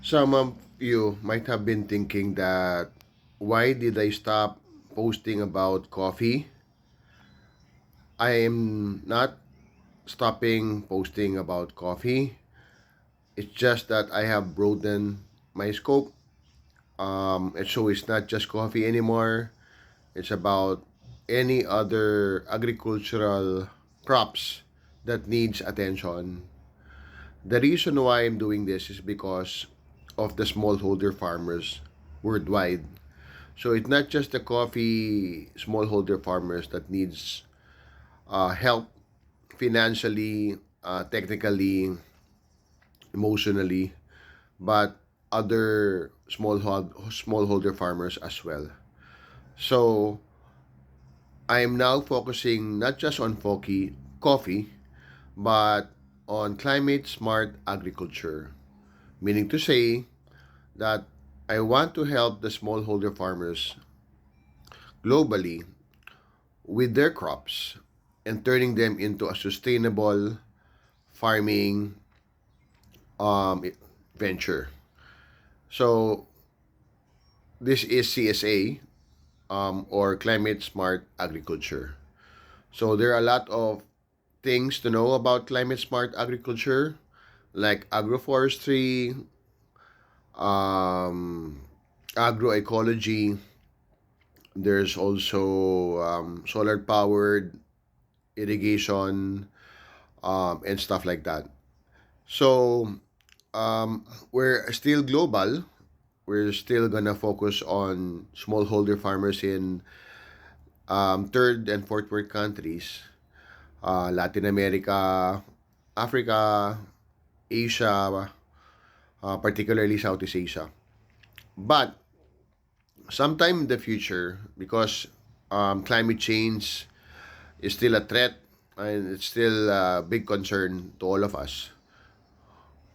Some of you might have been thinking that why did I stop posting about coffee? I am not stopping posting about coffee. It's just that I have broadened my scope. And so it's not just coffee anymore. It's about any other agricultural crops that needs attention. The reason why I'm doing this is because of the smallholder farmers worldwide. So it's not just the coffee smallholder farmers that needs help financially, technically, emotionally, but other smallholder farmers as well. So I am now focusing not just on coffee, but on climate smart agriculture, meaning to say that I want to help the smallholder farmers globally with their crops and turning them into a sustainable farming um, venture. So this is CSA, or Climate Smart Agriculture. So there are a lot of things to know about climate smart agriculture, like agroforestry, um, agroecology. There's also solar powered irrigation, and stuff like that. So we're still global. We're still gonna focus on smallholder farmers in third and fourth world countries, Latin America, Africa, Asia, particularly Southeast Asia. But sometime in the future, because climate change is still a threat and it's still a big concern to all of us,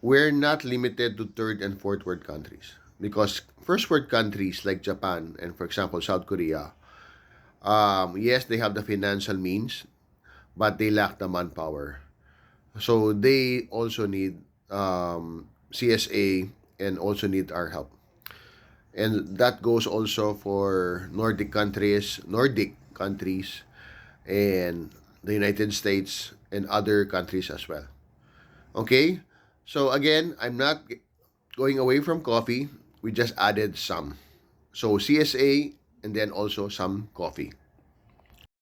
we're not limited to third and fourth world countries. Because first world countries like Japan and, for example, South Korea, yes, they have the financial means, but they lack the manpower. So they also need CSA and also need our help. And that goes also for Nordic countries, and the United States and other countries as well. Okay? So again, I'm not going away from coffee. We just added some. So CSA and then also some coffee.